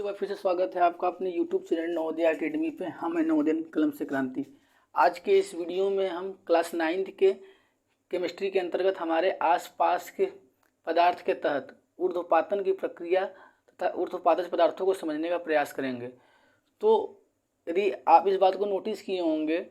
एक बार फिर से स्वागत है आपका अपने YouTube चैनल नवोदय एकेडमी पे। हम हैं नवोदय कलम से क्रांति। आज के इस वीडियो में हम क्लास 9th के केमिस्ट्री के अंतर्गत हमारे आसपास के पदार्थ के तहत ऊर्ध्वपातन की प्रक्रिया तथा ऊर्ध्वपातज पदार्थों को समझने का प्रयास करेंगे। तो यदि आप इस बात को नोटिस किए होंगे,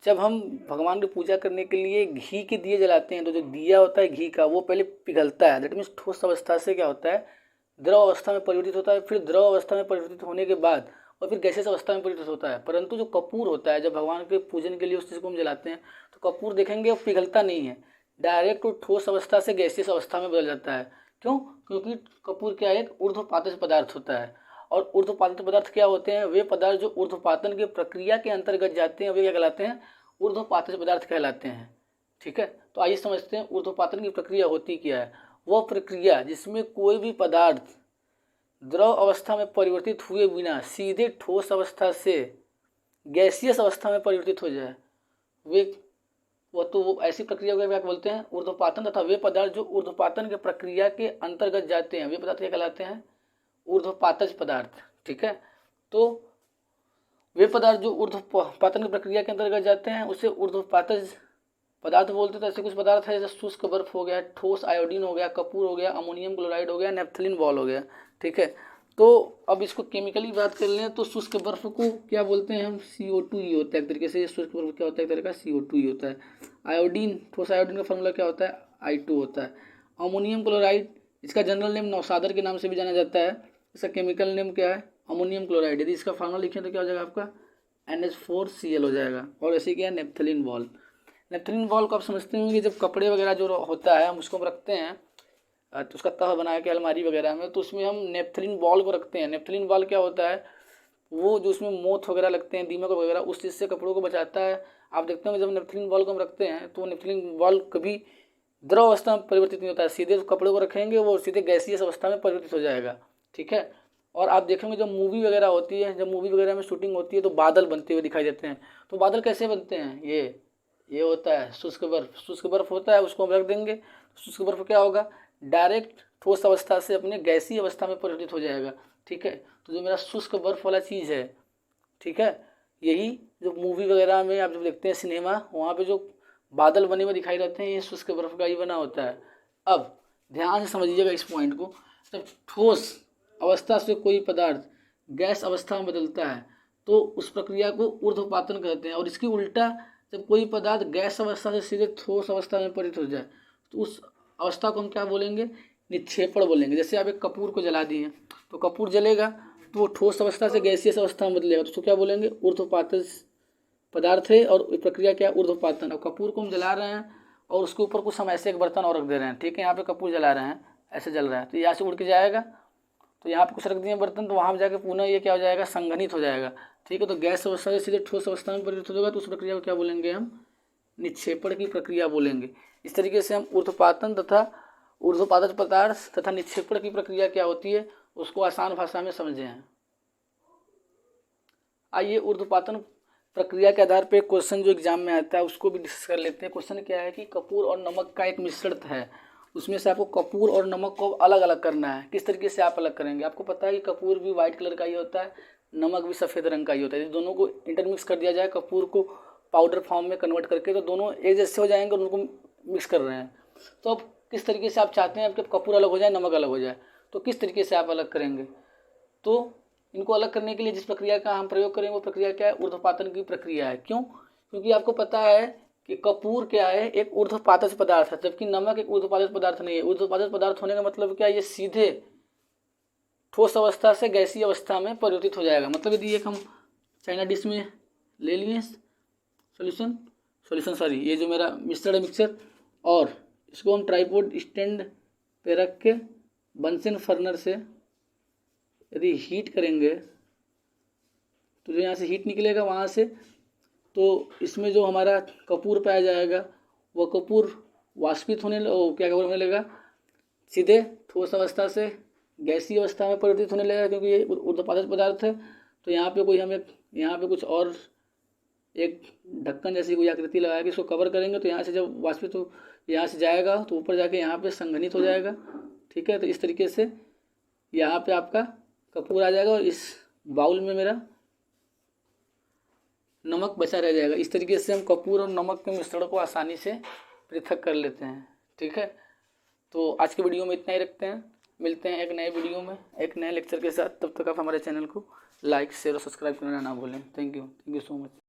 जब हम भगवान की पूजा करने के लिए घी के दिए जलाते हैं तो जो दिया होता है घी का वो पहले पिघलता है। दैट मीन्स ठोस अवस्था से क्या होता है, द्रव अवस्था में परिवर्तित होता है। फिर द्रव अवस्था में परिवर्तित होने के बाद और फिर गैसेस अवस्था में परिवर्तित होता है। परंतु जो कपूर होता है, जब भगवान के पूजन के लिए उस चीज़ को हम जलाते हैं तो कपूर देखेंगे वो पिघलता नहीं है, डायरेक्ट ठोस अवस्था से गैसियस अवस्था में बदल जाता है। क्यों? क्योंकि कपूर क्या है, एक ऊर्ध्वपातज पदार्थ होता है। और ऊर्ध्वपातज पदार्थ क्या होते हैं? वे पदार्थ जो ऊर्ध्वपातन की प्रक्रिया के अंतर्गत जाते हैं वे क्या कहलाते हैं? ऊर्ध्वपातज पदार्थ कहलाते हैं। ठीक है, तो आइए समझते हैं ऊर्ध्वपातन की प्रक्रिया होती क्या है। वह प्रक्रिया जिसमें कोई भी पदार्थ द्रव अवस्था में परिवर्तित हुए बिना सीधे ठोस अवस्था से गैसियस अवस्था में परिवर्तित हो जाए, वो ऐसी प्रक्रिया को क्या बोलते हैं? ऊर्ध्वपातन। तथा वे पदार्थ जो ऊर्ध्वपातन के प्रक्रिया के अंतर्गत जाते हैं वे पदार्थ क्या कहलाते हैं? ऊर्ध्वपातज पदार्थ। ठीक है, तो वे पदार्थ जो ऊर्ध्वपातन की प्रक्रिया के अंतर्गत जाते हैं उसे ऊर्ध्वपातज पदार्थ बोलते हैं। तो ऐसे कुछ पदार्थ है जैसे शुष्क बर्फ हो गया, ठोस आयोडीन हो गया, कपूर हो गया, अमोनियम क्लोराइड हो गया, नेप्थलीन बॉल हो गया। ठीक है, तो अब इसको केमिकली बात कर लें तो शुष्क बर्फ को क्या बोलते हैं हम? CO2 ही होता है एक तरीके से। ये शुष्क बर्फ क्या होता है? एक तरह का CO2 ही होता है। आयोडीन, ठोस आयोडीन का फॉर्मूला क्या होता है? I2 होता है। अमोनियम क्लोराइड, इसका जनरल नेम नौसादर के नाम से भी जाना जाता है। इसका केमिकल नेम क्या है? Ammonium chloride. यदि इसका फार्मूला लिखें तो क्या हो जाएगा आपका? NH4Cl हो जाएगा। और ऐसे क्या है? Naphthalene ball. नेप्थलीन बॉल को आप समझते होंगे, जब कपड़े वगैरह जो होता है हम उसको रखते हैं तो उसका तह बना के अलमारी वगैरह में, तो उसमें हम नेप्थलीन बॉल को रखते हैं। नेप्थलीन बॉल क्या होता है? वो जो उसमें मोथ वगैरह लगते हैं, दीमक वगैरह, उस चीज़ से कपड़ों को बचाता है। आप देखते होंगे जब नेप्थलीन बॉल को हम रखते हैं तो नेप्थलीन बॉल कभी द्रव अवस्था में परिवर्तित नहीं होता है। सीधे कपड़े को रखेंगे वो सीधे गैसियस अवस्था में परिवर्तित हो जाएगा। ठीक है, और आप देखेंगे जब मूवी वगैरह होती है, जब मूवी वगैरह में शूटिंग होती है तो बादल बनते हुए दिखाई देते हैं। तो बादल कैसे बनते हैं? ये होता है शुष्क बर्फ। शुष्क बर्फ होता है, उसको हम रख देंगे। शुष्क बर्फ क्या होगा? डायरेक्ट ठोस अवस्था से अपने गैसीय अवस्था में परिवर्तित हो जाएगा। ठीक है, तो जो मेरा शुष्क बर्फ वाला चीज़ है, ठीक है, यही जो मूवी वगैरह में आप जब देखते हैं सिनेमा, वहाँ पे जो बादल बने हुए दिखाई देते हैं ये शुष्क बर्फ का ही बना होता है। अब ध्यान से समझिएगा इस पॉइंट को। जब ठोस अवस्था से कोई पदार्थ गैस अवस्था में बदलता है तो उस प्रक्रिया को ऊर्ध्वपातन कहते हैं। और इसकी उल्टा, जब कोई पदार्थ गैस अवस्था से सीधे ठोस अवस्था में परिवर्तित हो जाए तो उस अवस्था को हम क्या बोलेंगे? निक्षेपण बोलेंगे। जैसे आप एक कपूर को जला दिए तो कपूर जलेगा तो वो ठोस अवस्था से गैसियस अवस्था में बदलेगा, तो उसको क्या बोलेंगे? ऊर्ध्वपातज पदार्थ है। और प्रक्रिया क्या है? ऊर्ध्वपातन। अब कपूर को हम जला रहे हैं और उसके ऊपर कुछ हम ऐसे एक बर्तन और रख दे रहे हैं। ठीक है, यहाँ पे कपूर जला रहे हैं, ऐसे जल रहा है तो यहाँ से उड़ के जाएगा, तो यहाँ पे कुछ रख दिए बर्तन, तो वहाँ जाके पुनः ये क्या हो जाएगा? संघनित हो जाएगा। ठीक है, तो गैस अवस्था से सीधे ठोस अवस्था में परिवर्तित हो जाएगा, तो उस प्रक्रिया को क्या बोलेंगे हम? निक्षेपण की प्रक्रिया बोलेंगे। इस तरीके से हम ऊर्ध्वपातन तथा ऊर्ध्वपातज पदार्थ तथा निक्षेपण की प्रक्रिया क्या होती है उसको आसान भाषा में समझे हैं। आइए ऊर्ध्वपातन प्रक्रिया के आधार पर क्वेश्चन जो एग्जाम में आता है उसको भी डिस्कस कर लेते हैं। क्वेश्चन क्या है कि कपूर और नमक का एक मिश्रण है, उसमें से आपको कपूर और नमक को अलग अलग करना है। किस तरीके से आप अलग करेंगे? आपको पता है कि कपूर भी वाइट कलर का ही होता है, नमक भी सफ़ेद रंग का ही होता है। दोनों को इंटरमिक्स कर दिया जाए, कपूर को पाउडर फॉर्म में कन्वर्ट करके, तो दोनों एक जैसे हो जाएंगे और उनको मिक्स कर रहे हैं। तो अब किस तरीके से आप चाहते हैं कि कपूर अलग हो जाए, नमक अलग हो जाए, तो किस तरीके से आप अलग करेंगे? तो इनको अलग करने के लिए जिस प्रक्रिया का हम प्रयोग करेंगे वो प्रक्रिया क्या है? ऊर्ध्वपातन की प्रक्रिया है। क्यों? क्योंकि आपको पता है कि कपूर क्या है? एक ऊर्ध्वपातज पदार्थ है, जबकि नमक एक ऊर्ध्वपातज पदार्थ नहीं है। ऊर्ध्वपातज पदार्थ होने का मतलब क्या? ये सीधे ठोस अवस्था से गैसीय अवस्था में परिवर्तित हो जाएगा। मतलब यदि एक हम चाइना डिश में ले लिए सॉरी ये जो मेरा मिक्सचर है मिक्सचर, और इसको हम ट्राइपॉड स्टैंड पे रख के बंसन फर्नर से यदि हीट करेंगे तो जो यहाँ से हीट निकलेगा वहाँ से, तो इसमें जो हमारा कपूर पाया जाएगा वह कपूर वाष्पित होने लगेगा, सीधे ठोस अवस्था से गैसीय अवस्था में परिवर्तित होने लगेगा, क्योंकि ये ऊर्ध्वपातज पदार्थ है। तो यहाँ पे कोई हमें यहाँ पे कुछ और एक ढक्कन जैसी कोई आकृति लगा के इसको कवर करेंगे, तो यहाँ से जब वाष्पित हो यहाँ से जाएगा तो ऊपर जाके यहाँ पे संघनित हो जाएगा। ठीक है, तो इस तरीके से यहाँ पे आपका कपूर आ जाएगा और इस बाउल में मेरा नमक बचा रह जाएगा। इस तरीके से हम कपूर और नमक के मिश्रण को आसानी से पृथक कर लेते हैं। ठीक है, तो आज की वीडियो में इतना ही रखते हैं। मिलते हैं एक नए वीडियो में एक नए लेक्चर के साथ। तब तक आप हमारे चैनल को लाइक शेयर और सब्सक्राइब करना ना भूलें। Thank you so much.